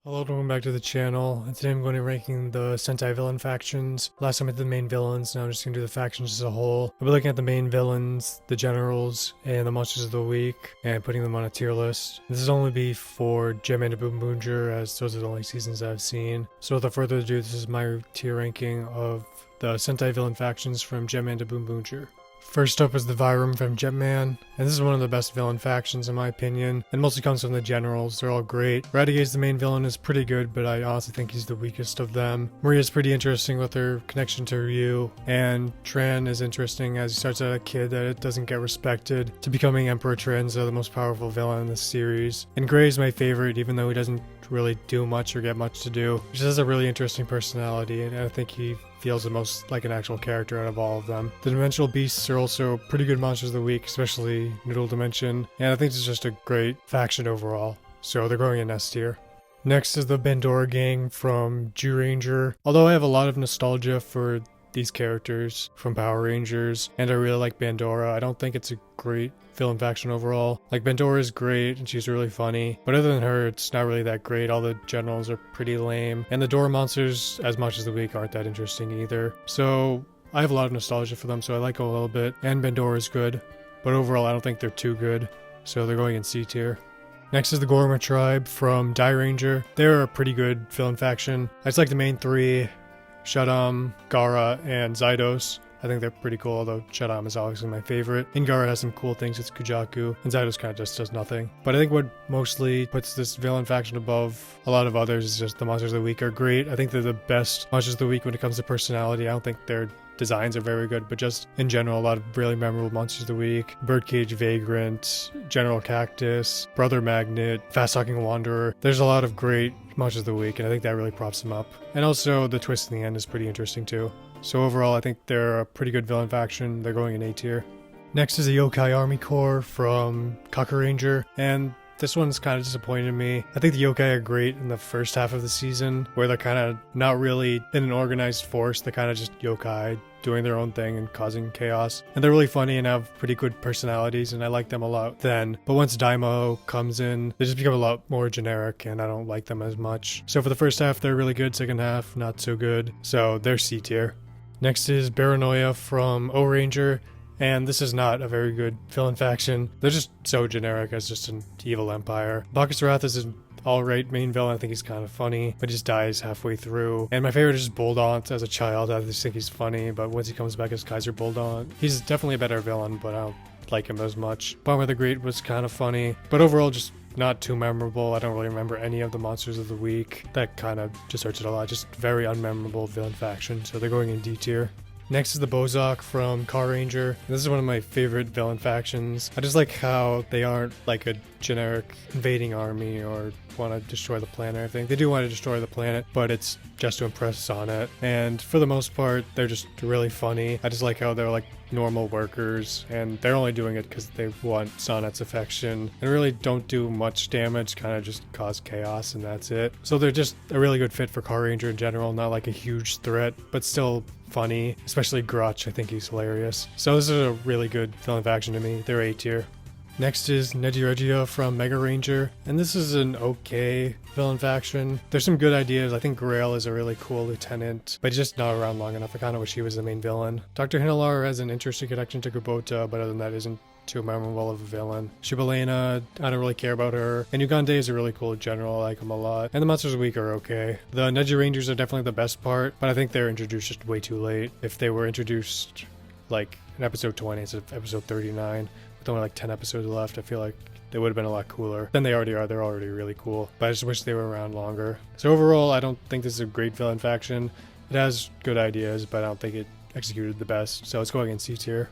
Hello and welcome back to the channel, and today I'm going to be ranking the Sentai villain factions. Last time I did the main villains, now I'm just going to do the factions as a whole. I'll be looking at the main villains, the generals, and the monsters of the week, and putting them on a tier list. This is only be for Jetman and Boonboomger, as those are the only seasons I've seen. So without further ado, this is my tier ranking of the Sentai villain factions from Jetman to Boonboomger. First up is the Vyram from Jetman, and this is one of the best villain factions in my opinion, and mostly comes from the generals. They're all great. Ratiga's the main villain is pretty good, but I honestly think he's the weakest of them. Maria's pretty interesting with her connection to Ryu, and Tran is interesting as he starts out a kid that doesn't get respected to becoming Emperor Tranza, the most powerful villain in this series. And Gray is my favorite, even though he doesn't really do much or get much to do. He just has a really interesting personality, and I think he feels the most like an actual character out of all of them. The Dimensional Beasts are also pretty good monsters of the week, especially Noodle Dimension, and I think it's just a great faction overall, so they're going in S tier. Next is the Bandora gang from Magiranger. Although I have a lot of nostalgia for these characters from Power Rangers, and I really like Bandora, I don't think it's a great villain faction overall. Like, Bandora is great and she's really funny, but other than her, it's not really that great. All the generals are pretty lame, and the Dora monsters, as much as the week, aren't that interesting either. So I have a lot of nostalgia for them, so I like them a little bit, and Bandora is good, but overall I don't think they're too good, so they're going in C tier. Next is the Gorma tribe from Dekaranger. They're a pretty good villain faction. I just like the main three, Shadam, Gara, and Zydos. I think they're pretty cool, although Shadam is obviously my favorite. And Gara has some cool things, it's Kujaku, and Zydos kind of just does nothing. But I think what mostly puts this villain faction above a lot of others is just the monsters of the week are great. I think they're the best monsters of the week when it comes to personality. I don't think their designs are very good, but just in general, a lot of really memorable monsters of the week. Birdcage Vagrant, General Cactus, Brother Magnet, Fast Talking Wanderer. There's a lot of great monsters of the week, and I think that really props them up. And also, the twist in the end is pretty interesting too. So overall, I think they're a pretty good villain faction. They're going in A tier. Next is the Yokai Army Corps from Gekiranger, and this one's kind of disappointed me. I think the yokai are great in the first half of the season, where they're kind of not really in an organized force. They're kind of just yokai doing their own thing and causing chaos. And they're really funny and have pretty good personalities, and I like them a lot then. But once Daimo comes in, they just become a lot more generic, and I don't like them as much. So for the first half, they're really good. Second half, not so good. So they're C tier. Next is Paranoia from O-Ranger. And this is not a very good villain faction. They're just so generic as just an evil empire. Bacchus Wrath is an alright main villain. I think he's kind of funny, but he just dies halfway through. And my favorite is Bulldaunt. As a child, I just think he's funny, but once he comes back as Kaiser Bulldaunt, he's definitely a better villain, but I don't like him as much. Bomber the Great was kind of funny, but overall just not too memorable. I don't really remember any of the monsters of the week. That kind of just hurts it a lot. Just very unmemorable villain faction, so they're going in D tier. Next is the Bozok from Carranger. This is one of my favorite villain factions. I just like how they aren't like a generic invading army or want to destroy the planet or anything. They do want to destroy the planet, but it's just to impress Sonnet. And for the most part, they're just really funny. I just like how they're like normal workers, and they're only doing it because they want Sonnet's affection and really don't do much damage, kind of just cause chaos, and that's it. So they're just a really good fit for Carranger in general, not like a huge threat, but still funny, especially Grotch. I think he's hilarious. So this is a really good villain faction to me. They're A tier. Next is Magiranger from Magiranger, and this is an okay villain faction. There's some good ideas. I think Grail is a really cool lieutenant, but he's just not around long enough. I kind of wish he was the main villain. Dr. Hinelar has an interesting connection to Kubota, but other than that, isn't too memorable of a villain. Shibalena, I don't really care about her. And Ugande is a really cool general. I like him a lot. And the monsters of the week are okay. The Magirangers are definitely the best part, but I think they're introduced just way too late. If they were introduced like in episode 20 instead of episode 39, with only like 10 episodes left, I feel like they would have been a lot cooler than they already are. They're already really cool, but I just wish they were around longer. So overall, I don't think this is a great villain faction. It has good ideas, but I don't think it executed the best, so it's going in C tier.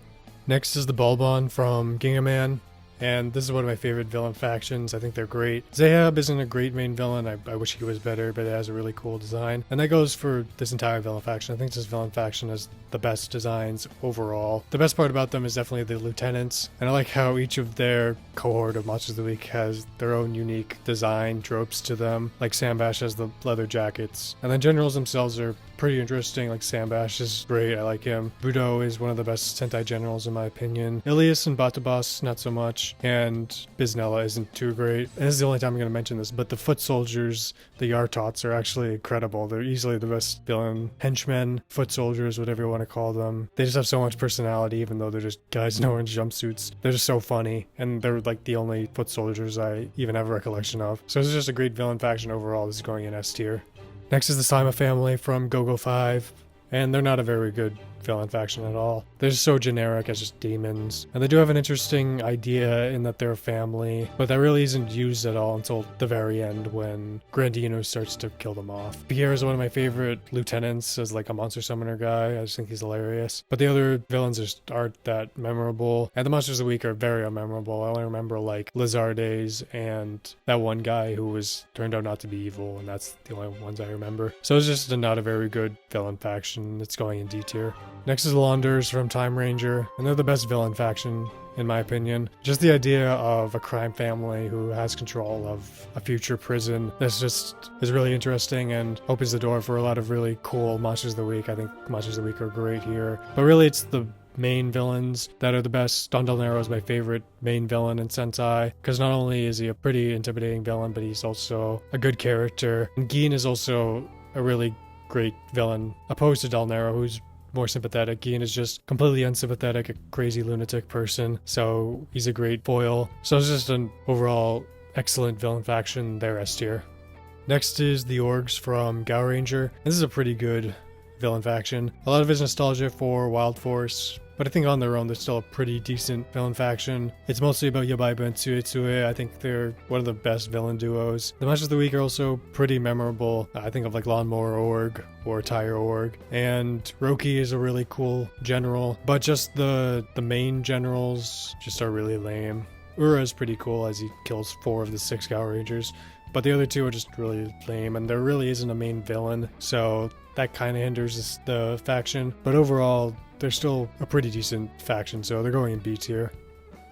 Next is the Balbon from Gingaman, and this is one of my favorite villain factions. I think they're great. Zahab isn't a great main villain. I wish he was better, but it has a really cool design. And that goes for this entire villain faction. I think this villain faction has the best designs overall. The best part about them is definitely the lieutenants, and I like how each of their cohort of monsters of the week has their own unique design tropes to them. Like Sambash has the leather jackets, and the generals themselves are pretty interesting. Like Sambash is great, I like him. Budo is one of the best Sentai generals in my opinion. Ilias and Batabas, not so much. much, and Biznella isn't too great. And this is the only time I'm going to mention this, but the foot soldiers, the Yartots, are actually incredible. They're easily the best villain henchmen, foot soldiers, whatever you want to call them. They just have so much personality, even though they're just guys in orange jumpsuits. They're just so funny, and they're like the only foot soldiers I even have a recollection of. So this is just a great villain faction overall. This is going in S tier. Next is the Saima family from Go-Go 5, and they're not a very good villain faction at all. They're just so generic as just demons. And they do have an interesting idea in that they're a family, but that really isn't used at all until the very end when Grandino starts to kill them off. Pierre is one of my favorite lieutenants as like a monster summoner guy. I just think he's hilarious. But the other villains just aren't that memorable. And the monsters of the week are very unmemorable. I only remember like Lizardes and that one guy who was turned out not to be evil, and that's the only ones I remember. So it's just not a very good villain faction. It's going in D tier. Next is the Londers from Time Ranger, and they're the best villain faction, in my opinion. Just the idea of a crime family who has control of a future prison, this just is really interesting and opens the door for a lot of really cool Monsters of the Week. I think Monsters of the Week are great here. But really, it's the main villains that are the best. Don Del Nero is my favorite main villain in Sentai, because not only is he a pretty intimidating villain, but he's also a good character. And Gin is also a really great villain, opposed to Del Nero, who's more sympathetic. Gin is just completely unsympathetic, a crazy lunatic person, so he's a great foil. So it's just an overall excellent villain faction. They're S tier. Next is the Orgs from Gekiranger. This is a pretty good villain faction. A lot of it's nostalgia for Wild Force, but I think on their own they're still a pretty decent villain faction. It's mostly about Yabaiba and Tsuetsue. I think they're one of the best villain duos. The Monsters of the Week are also pretty memorable. I think of like Lawnmower Org or Tire Org. And Roki is a really cool general, but just the main generals just are really lame. Ura is pretty cool as he kills 4 of the 6 Gekirangers, but the other 2 are just really lame, and there really isn't a main villain, so that kind of hinders the faction. But overall, they're still a pretty decent faction, so they're going in B tier.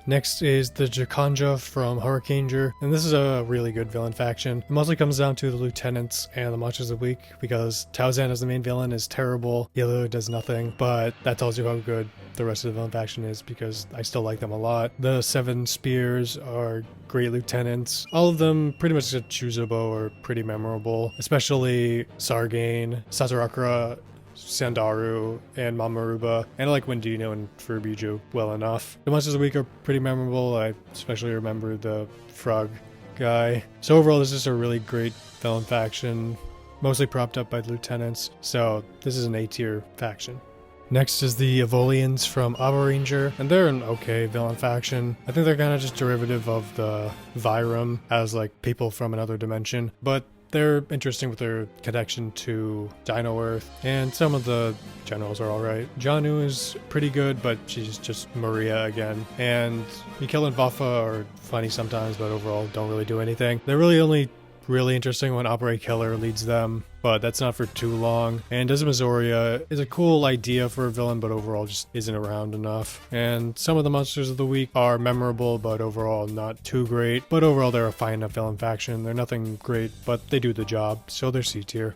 Next is the Gekanja from Hurricaneger, and this is a really good villain faction. It mostly comes down to the lieutenants and the Monsters of the Week, because Taozan as the main villain is terrible. He literally does nothing, but that tells you how good the rest of the villain faction is, because I still like them a lot. The 7 Spears are great lieutenants. All of them, pretty much except Chuzobo, are pretty memorable, especially Sargane, Satorakura, Sandaru, and Mamaruba, and I like Wendino and Furubijo well enough. The Monsters of the Week are pretty memorable. I especially remember the Frog guy. So overall, this is just a really great villain faction, mostly propped up by lieutenants, so this is an A tier faction. Next is the Evolians from Abaranger, and they're an okay villain faction. I think they're kind of just derivative of the Vyram as like people from another dimension, but they're interesting with their connection to Dino Earth, and some of the generals are alright. Janu is pretty good, but she's just Maria again. And Mikkel and Vafa are funny sometimes, but overall don't really do anything. They're really only really interesting when Opera Keller leads them, but that's not for too long. And Desmazoria is a cool idea for a villain, but overall just isn't around enough. And some of the Monsters of the Week are memorable, but overall not too great. But overall they're a fine enough villain faction. They're nothing great, but they do the job, so they're C tier.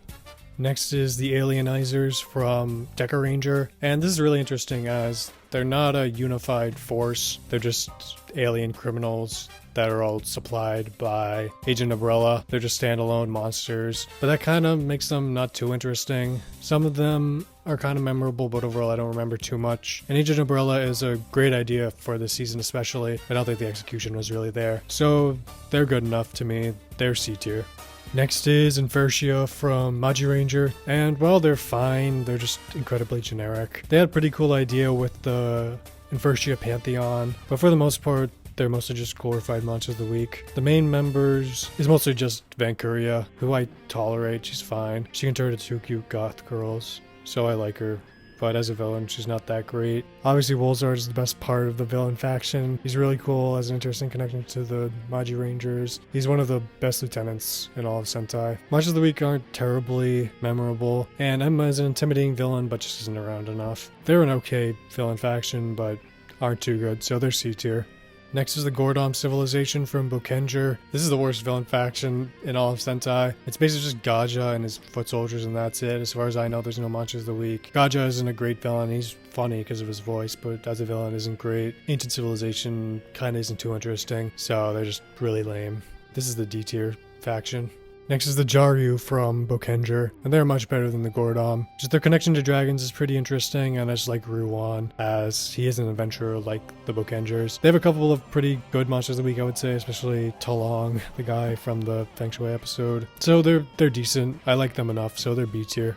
Next is the Alienizers from Dekaranger, and this is really interesting as they're not a unified force. They're just alien criminals that are all supplied by Agent Umbrella. They're just standalone monsters, but that kind of makes them not too interesting. Some of them are kind of memorable, but overall I don't remember too much. And Agent Umbrella is a great idea for this season especially. I don't think the execution was really there. So they're good enough to me. They're C tier. Next is Infertia from Magiranger, and well, they're fine. They're just incredibly generic. They had a pretty cool idea with the Infertia Pantheon, but for the most part, they're mostly just glorified Monsters of the Week. The main members is mostly just Vancuria, who I tolerate. She's fine. She can turn into 2 cute goth girls, so I like her. But as a villain, she's not that great. Obviously, Wolzard is the best part of the villain faction. He's really cool, has an interesting connection to the Magirangers. He's one of the best lieutenants in all of Sentai. Monsters of the Week aren't terribly memorable, and Emma is an intimidating villain, but just isn't around enough. They're an okay villain faction, but aren't too good, so they're C tier. Next is the Gordom civilization from Boukenger. This is the worst villain faction in all of Sentai. It's basically just Gaja and his foot soldiers and that's it. As far as I know, there's no Monsters of the Week. Gaja isn't a great villain. He's funny because of his voice, but as a villain isn't great. Ancient Civilization kind of isn't too interesting, so they're just really lame. This is the D tier faction. Next is the Jaryu from Boukenger, and they're much better than the Gordom. Just their connection to dragons is pretty interesting, and I just like Ruan, as he is an adventurer like the Bookengers. They have a couple of pretty good monsters of the week, I would say, especially Talong, the guy from the Feng Shui episode. So they're decent. I like them enough, so they're B tier.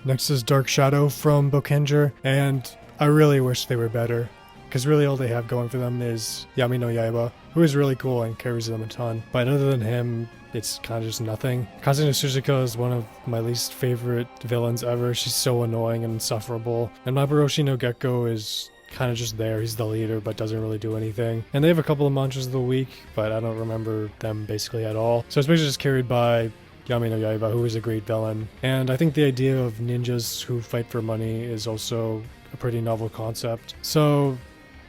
Next is Dark Shadow from Boukenger, and I really wish they were better, because really all they have going for them is Yami no Yaiba, who is really cool and carries them a ton. But other than him, it's kind of just nothing. Kazuna Suzuka is one of my least favorite villains ever. She's so annoying and insufferable. And Maboroshi no Gekko is kind of just there. He's the leader, but doesn't really do anything. And they have a couple of monsters of the week, but I don't remember them basically at all. So it's basically just carried by Yami no Yaiba, who is a great villain. And I think the idea of ninjas who fight for money is also a pretty novel concept. So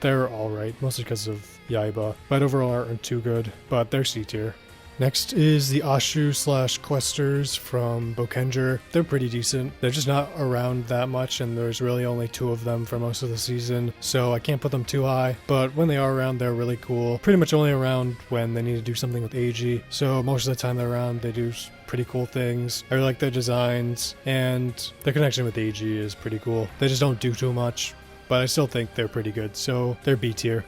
they're alright, mostly because of Yaiba. But overall aren't too good, but they're C tier. Next is the Ashu/Questers from Boukenger. They're pretty decent. They're just not around that much, and there's really only 2 of them for most of the season, so I can't put them too high. But when they are around, they're really cool. Pretty much only around when they need to do something with Eiji, so most of the time they're around, they do pretty cool things. I really like their designs, and their connection with Eiji is pretty cool. They just don't do too much, but I still think they're pretty good, so they're B tier.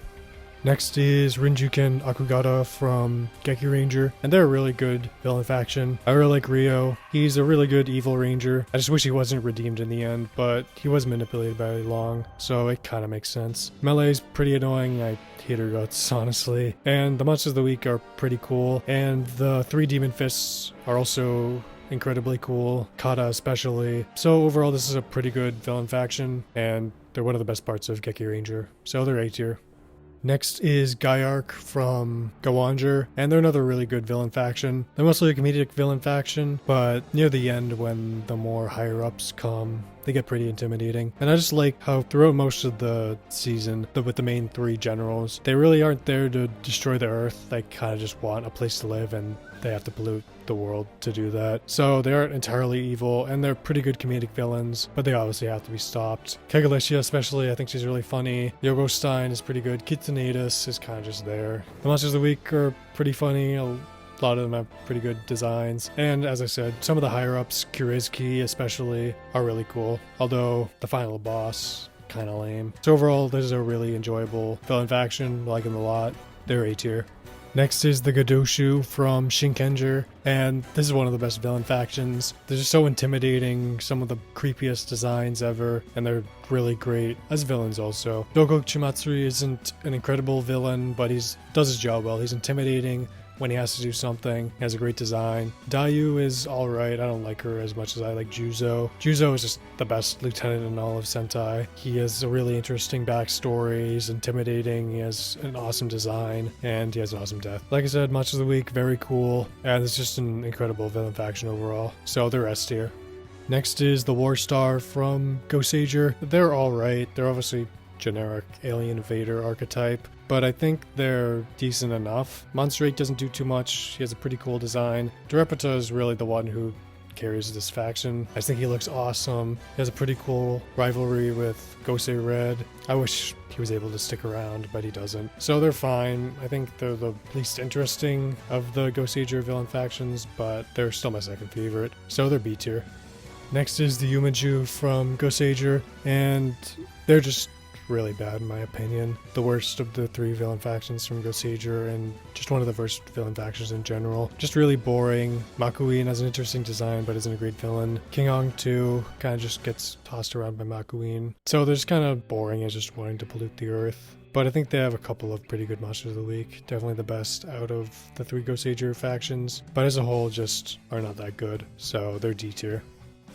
Next is Rinjuken Akugata from Gekiranger, and they're a really good villain faction. I really like Ryo. He's a really good evil ranger. I just wish he wasn't redeemed in the end, but he was manipulated by Long, so it kind of makes sense. Melee's pretty annoying. I hate her guts, honestly. And the monsters of the week are pretty cool, and the 3 demon fists are also incredibly cool, Kata especially. So overall, this is a pretty good villain faction, and they're one of the best parts of Gekiranger, so they're A tier. Next is Gaiark from Go-Onger, and they're another really good villain faction. They're mostly a comedic villain faction, but near the end when the more higher-ups come, they get pretty intimidating. And I just like how throughout most of the season, with the main 3 generals, they really aren't there to destroy the Earth. They kind of just want a place to live, and they have to pollute the world to do that. So they aren't entirely evil, and they're pretty good comedic villains, but they obviously have to be stopped. Kegalicia especially, I think she's really funny. Yogo Stein is pretty good. Kitsunatus is kind of just there. The monsters of the week are pretty funny. A lot of them have pretty good designs. And as I said, some of the higher-ups, Kurezuki especially, are really cool. Although the final boss, kind of lame. So overall, this is a really enjoyable villain faction. I like them a lot. They're A tier. Next is the Gadoshu from Shinkenger, and this is one of the best villain factions. They're just so intimidating, some of the creepiest designs ever, and they're really great as villains also. Doko Chimatsuri isn't an incredible villain, but he does his job well. He's intimidating when he has to do something. He has a great design. Dayu is alright. I don't like her as much as I like Juzo. Juzo is just the best lieutenant in all of Sentai. He has a really interesting backstory. He's intimidating. He has an awesome design, and he has an awesome death. Like I said, Monsters of the Week, very cool, and it's just an incredible villain faction overall. So they're S tier. Next is the War Star from Gokaiger. They're alright. They're obviously generic alien invader archetype, but I think they're decent enough. Monster 8 doesn't do too much. He has a pretty cool design. Durepata is really the one who carries this faction. I think he looks awesome. He has a pretty cool rivalry with Gosei Red. I wish he was able to stick around, but he doesn't. So they're fine. I think they're the least interesting of the Gokaiger villain factions, but they're still my second favorite. So they're B tier. Next is the Yumaju from Gokaiger, and they're just really bad in my opinion. The worst of the 3 villain factions from Gokaiger, and just one of the worst villain factions in general. Just really boring. Makuin has an interesting design but isn't a great villain. King Ong too kind of just gets tossed around by Makuin. So they're just kind of boring as just wanting to pollute the earth. But I think they have a couple of pretty good monsters of the week. Definitely the best out of the 3 Gokaiger factions, but as a whole just are not that good. So they're D tier.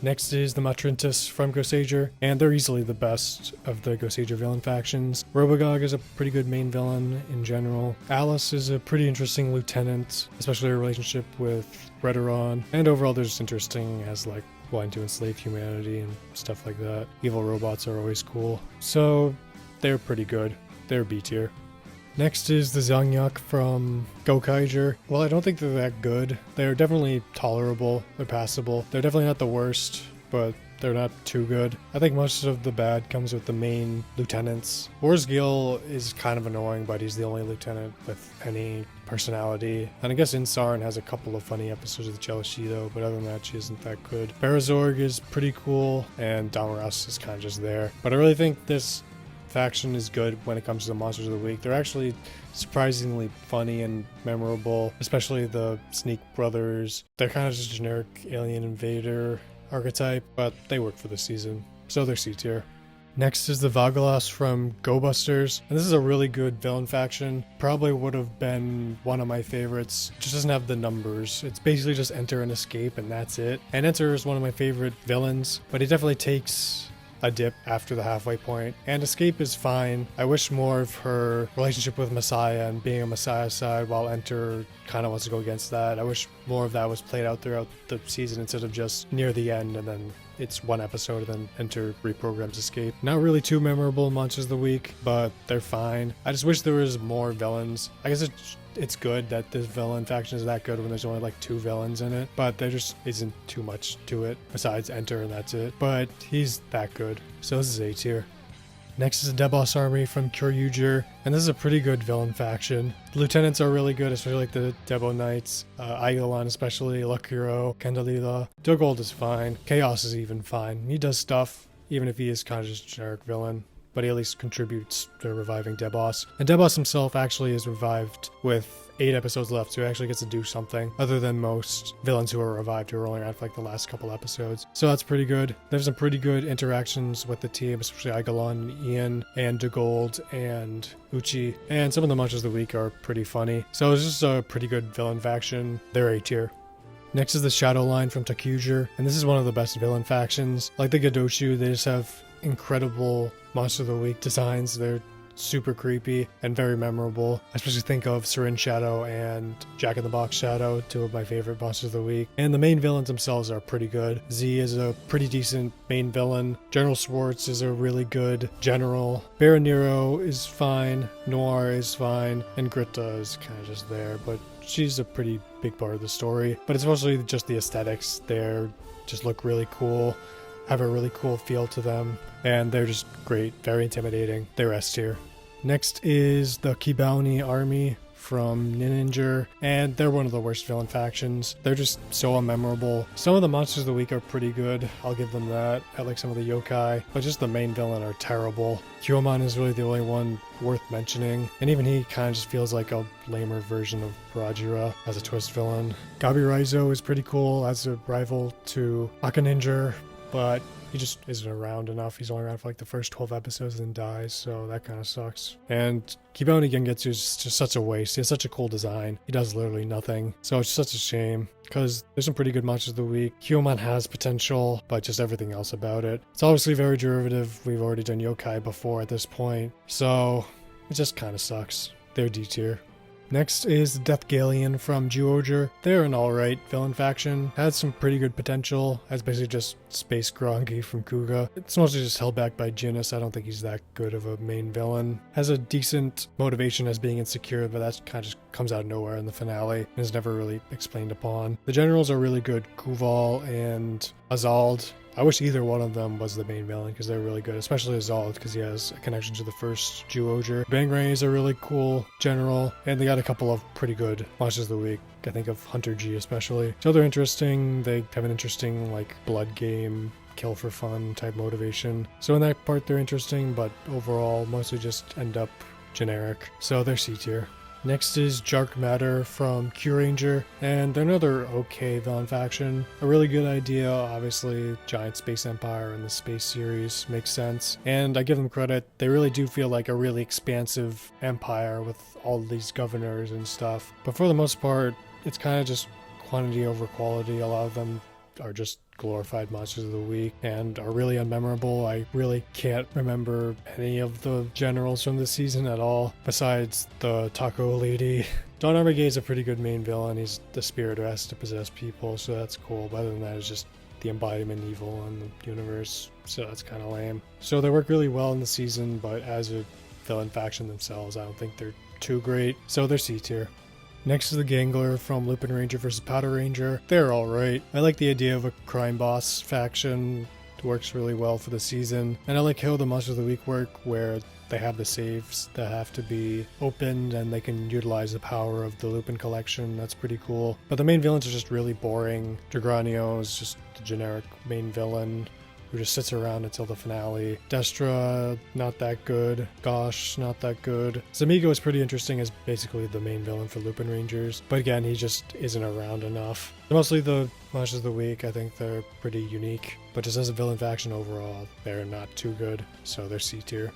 Next is the Matrintis from Gokaiger, and they're easily the best of the Gokaiger villain factions. Robogog is a pretty good main villain in general. Alice is a pretty interesting lieutenant, especially her relationship with Redoron, and overall they're just interesting as like wanting to enslave humanity and stuff like that. Evil robots are always cool. So they're pretty good. They're B tier. Next is the Zhangyuk from Gokaiger. Well, I don't think they're that good. They're definitely tolerable. They're passable. They're definitely not the worst, but they're not too good. I think most of the bad comes with the main lieutenants. Warsgil is kind of annoying, but he's the only lieutenant with any personality. And I guess Insarn has a couple of funny episodes with Jeloshido, but other than that, she isn't that good. Barazorg is pretty cool, and Damaras is kind of just there. But I really think this faction is good when it comes to the monsters of the week. They're actually surprisingly funny and memorable, especially the Sneak Brothers. They're kind of just generic alien invader archetype, but they work for the season, so they're C tier. Next is the Vagalos from Go Busters, and this is a really good villain faction. Probably would have been one of my favorites. It just doesn't have the numbers. It's basically just enter and escape, and that's it. And Enter is one of my favorite villains, but he definitely takes a dip after the halfway point, and Escape is fine. I wish more of her relationship with Messiah and being a Messiah side, while Enter kind of wants to go against that. I wish more of that was played out throughout the season instead of just near the end and then it's one episode and then Enter reprograms Escape. Not really too memorable monsters of the week, but they're fine. I just wish there was more villains. I guess it's good that this villain faction is that good when there's only like 2 villains in it, but there just isn't too much to it besides Enter and that's it. But he's that good, so this is A tier. Next is the Deboss Army from ToQger, and this is a pretty good villain faction. The lieutenants are really good, especially like the Debo Knights, Aigalan especially, Luck Hero, Candalila. Dogold is fine. Chaos is even fine. He does stuff, even if he is kind of just a generic villain, but he at least contributes to reviving Deboss. And Deboss himself actually is revived with 8 episodes left, so he actually gets to do something other than most villains who are revived who are only around for like the last couple episodes. So that's pretty good. There's some pretty good interactions with the team, especially Aigalan, Ian, and Dogold, and Uchi. And some of the monsters of the week are pretty funny. So it's just a pretty good villain faction. They're A tier. Next is the Shadow line from ToQger, and this is one of the best villain factions. Like the Gadoshu, they just have incredible monster of the week designs. They're super creepy and very memorable. I especially think of Syringe Shadow and Jack in the Box Shadow, 2 of my favorite monsters of the week. And the main villains themselves are pretty good. Z is a pretty decent main villain. General Schwartz is a really good general. Baronero is fine. Noir is fine. And Gritta is kind of just there, but she's a pretty big part of the story. But it's mostly just the aesthetics. They're just look really cool, have a really cool feel to them, and they're just great, very intimidating. They're S tier. Next is the Kibaoni Army from Ninninger, and they're one of the worst villain factions. They're just so unmemorable. Some of the monsters of the week are pretty good, I'll give them that. I like some of the yokai, but just the main villain are terrible. Kyomon is really the only one worth mentioning, and even he kind of just feels like a lamer version of Rajira as a twist villain. Gabi Raizo is pretty cool as a rival to Hurricaneger, but he just isn't around enough. He's only around for like the first 12 episodes and then dies, so that kind of sucks. And Kibaoni Gengetsu is just such a waste. He has such a cool design. He does literally nothing, so it's such a shame because there's some pretty good monsters of the week. Kyomon has potential, but just everything else about it. It's obviously very derivative. We've already done yokai before at this point, so it just kind of sucks. They're D tier. Next is Death Galleon from ToQger. They're an alright villain faction. Has some pretty good potential. As basically just Space Grongi from Kuga. It's mostly just held back by Jinnis. I don't think he's that good of a main villain. Has a decent motivation as being insecure, but that kind of just comes out of nowhere in the finale and is never really explained upon. The generals are really good. Kuval and Azald. I wish either one of them was the main villain because they're really good, especially Azald because he has a connection to the first ToQger. Bangrang is a really cool general, and they got a couple of pretty good monsters of the week. I think of Hunter G especially. So they're interesting. They have an interesting like blood game, kill for fun type motivation. So in that part they're interesting, but overall mostly just end up generic. So they're C tier. Next is Jark Matter from Gekiranger, and they're another okay villain faction. A really good idea, obviously, giant space empire in the space series makes sense, and I give them credit. They really do feel like a really expansive empire with all these governors and stuff, but for the most part, it's kind of just quantity over quality. A lot of them are just glorified monsters of the week and are really unmemorable. I really can't remember any of the generals from this season at all, besides the taco lady. Don Armigay is a pretty good main villain. He's the spirit who has to possess people, so that's cool. But other than that, it's just the embodiment evil in the universe, so that's kind of lame. So they work really well in the season, but as a villain faction themselves, I don't think they're too great, so they're C tier. Next is the Gangler from Lupinranger vs. Patranger. They're alright. I like the idea of a crime boss faction. It works really well for the season. And I like how the Monsters of the Week work, where they have the saves that have to be opened and they can utilize the power of the Lupin collection. That's pretty cool. But the main villains are just really boring. Dragranio is just the generic main villain who just sits around until the finale. Destra, not that good. Gosh, not that good. Zamigo is pretty interesting as basically the main villain for Lupinrangers, but again, he just isn't around enough. Mostly the Monsters of the Week, I think they're pretty unique, but just as a villain faction overall, they're not too good, so they're C tier.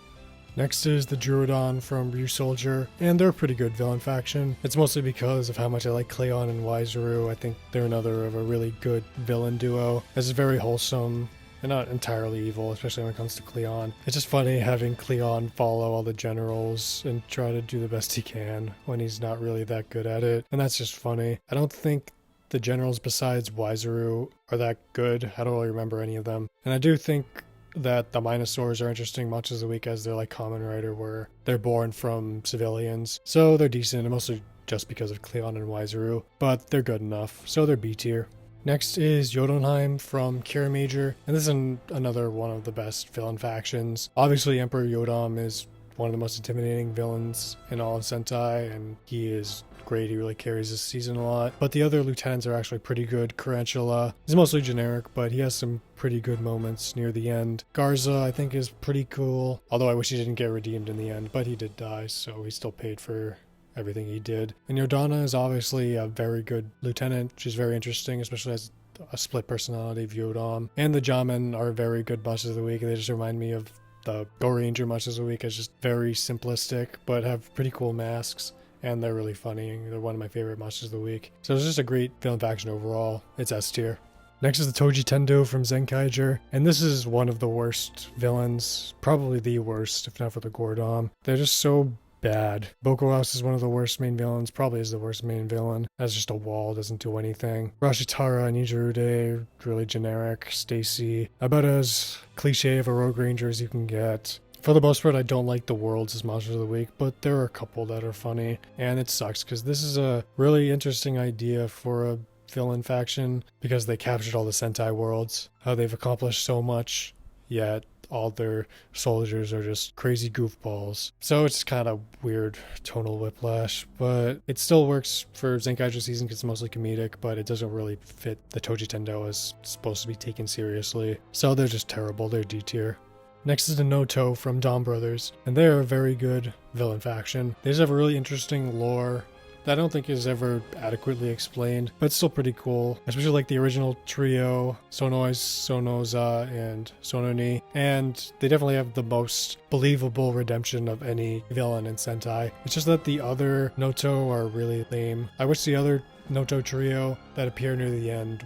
Next is the Druidon from Ryusoulger, and they're a pretty good villain faction. It's mostly because of how much I like Cleon and Wizuru. I think they're another of a really good villain duo. This is very wholesome. They're not entirely evil, especially when it comes to Cleon. It's just funny having Cleon follow all the generals and try to do the best he can when he's not really that good at it. And that's just funny. I don't think the generals besides Wizuru are that good. I don't really remember any of them. And I do think that the Minosaurs are interesting much as a week as they're like Kamen Rider, where they're born from civilians. So they're decent, and mostly just because of Cleon and Wizuru. But they're good enough, so they're B tier. Next is Jotunheim from Hurricaneger, and this is another one of the best villain factions. Obviously, Emperor Yodam is one of the most intimidating villains in all of Sentai, and he is great. He really carries this season a lot. But the other lieutenants are actually pretty good. Carantula is mostly generic, but he has some pretty good moments near the end. Garza, I think, is pretty cool, although I wish he didn't get redeemed in the end, but he did die, so he's still paid for everything he did. And Yodana is obviously a very good lieutenant. She's very interesting, especially as a split personality of Yodam. And the Jamin are very good Monsters of the Week. They just remind me of the Go-Ranger Monsters of the Week as just very simplistic, but have pretty cool masks. And they're really funny. They're one of my favorite Monsters of the Week. So it's just a great villain faction overall. It's S tier. Next is the Toji Tendo from Zenkaiger, and this is one of the worst villains, probably the worst, if not for the Gordom. They're just so bad. Bokohaus is one of the worst main villains, probably is the worst main villain. That's just a wall, doesn't do anything. Rashitara and Nijirude, really generic. Stacy, about as cliche of a Rogue Ranger as you can get. For the most part, I don't like the worlds as Monsters of the Week, but there are a couple that are funny, and it sucks because this is a really interesting idea for a villain faction because they captured all the Sentai worlds, how they've accomplished so much, yet all their soldiers are just crazy goofballs. So it's kind of weird tonal whiplash, but it still works for Zenkaiger season because it's mostly comedic, but it doesn't really fit the Toji Tendo as supposed to be taken seriously. So they're just terrible. They're D tier. Next is the Noto from Dawn Brothers, and they're a very good villain faction. They just have a really interesting lore that I don't think is ever adequately explained, but it's still pretty cool. Especially like the original trio, Sonois, Sonoza, and Sononi. And they definitely have the most believable redemption of any villain in Sentai. It's just that the other Noto are really lame. I wish the other Noto trio that appear near the end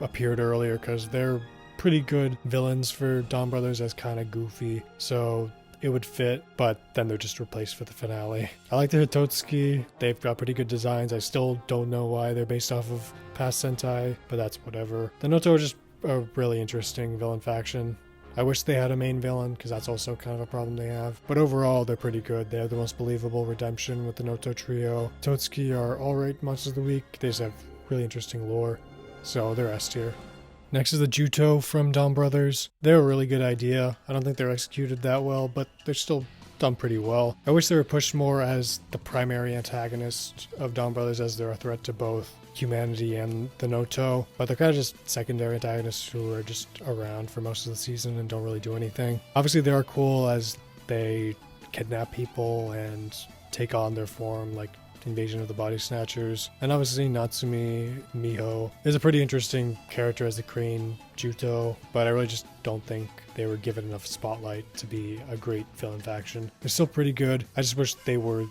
appeared earlier, because they're pretty good villains for Dawn Brothers as kind of goofy. So it would fit, but then they're just replaced for the finale. I like the Hitotsuki. They've got pretty good designs. I still don't know why they're based off of past Sentai, but that's whatever. The Noto are just a really interesting villain faction. I wish they had a main villain, because that's also kind of a problem they have. But overall, they're pretty good. They have the most believable redemption with the Noto trio. Hitotsuki are alright Monsters of the Week. They just have really interesting lore, so they're S tier. Next is the Juto from Dawn Brothers. They're a really good idea. I don't think they're executed that well, but they're still done pretty well. I wish they were pushed more as the primary antagonist of Dawn Brothers, as they're a threat to both humanity and the Noto, but they're kind of just secondary antagonists who are just around for most of the season and don't really do anything. Obviously they are cool as they kidnap people and take on their form, like Invasion of the Body Snatchers. And obviously Natsumi Miho is a pretty interesting character as the Crane Juto, but I really just don't think they were given enough spotlight to be a great villain faction. They're still pretty good. I just wish they were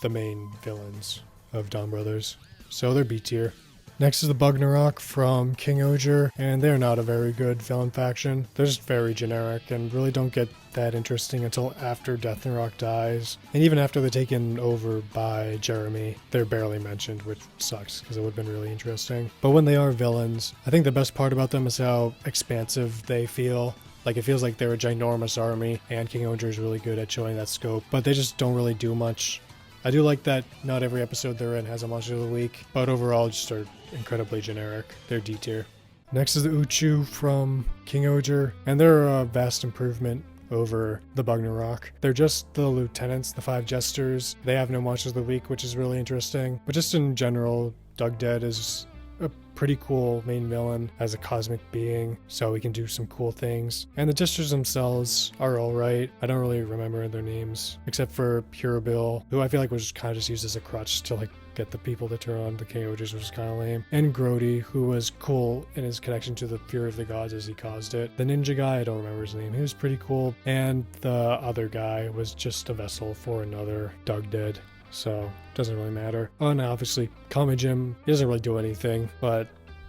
the main villains of Dawn Brothers. So they're B tier. Next is the Bugnarok from ToQger, and they're not a very good villain faction. They're just very generic and really don't get that interesting until after Deathnarok dies. And even after they're taken over by Jeremy, they're barely mentioned, which sucks because it would have been really interesting. But when they are villains, I think the best part about them is how expansive they feel. Like, it feels like they're a ginormous army, and ToQger is really good at showing that scope, but they just don't really do much I do like that not every episode they're in has a monster of the week, but overall just are incredibly generic. They're D tier. Next is the Uchu from Go-Onger, and they're a vast improvement over the Ragnarok. They're just the lieutenants, the 5 jesters. They have no monsters of the week, which is really interesting. But just in general, Doug Dead is a pretty cool main villain as a cosmic being, so he can do some cool things. And the jesters themselves are alright. I don't really remember their names, except for Purabil, who I feel like was kind of just used as a crutch to like get the people to turn on the Go-Ogers, which was kind of lame. And Grody, who was cool in his connection to the Fury of the Gods as he caused it. The ninja guy, I don't remember his name, he was pretty cool. And the other guy was just a vessel for another Doug Dead, so doesn't really matter. Oh, and obviously Kami Jim, he doesn't really do anything, but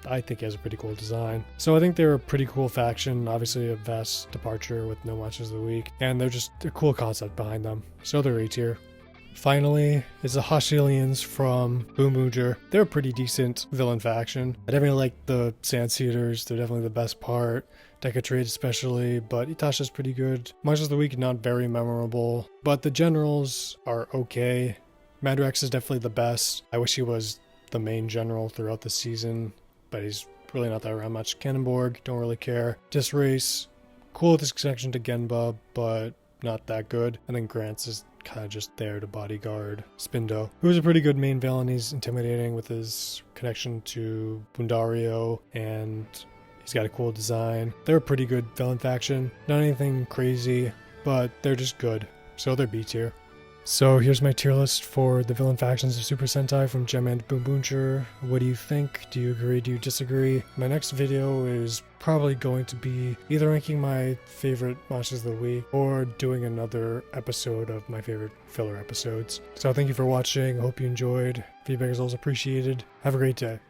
I think he has a pretty cool design. So I think they're a pretty cool faction, obviously a vast departure with no monsters of the week, and they're just a cool concept behind them, so they're A tier. Finally is the Hashilians from Boonboomger. They're a pretty decent villain faction. I definitely like the Sandseeders, they're definitely the best part. Decatrade especially, but Itasha's pretty good. Monsters of the week not very memorable, but the generals are okay. Madrex is definitely the best. I wish he was the main general throughout the season, but he's really not that around much. Cannonborg, don't really care. Disrace, cool with his connection to Genba, but not that good. And then Grants is kind of just there to bodyguard Spindo, who's a pretty good main villain. He's intimidating with his connection to Bundario, and he's got a cool design. They're a pretty good villain faction. Not anything crazy, but they're just good. So they're B tier. So here's my tier list for the villain factions of Super Sentai from Jetman to Boonboomger. What do you think? Do you agree? Do you disagree? My next video is probably going to be either ranking my favorite monsters of the week or doing another episode of my favorite filler episodes. So thank you for watching. I hope you enjoyed. Feedback is always appreciated. Have a great day.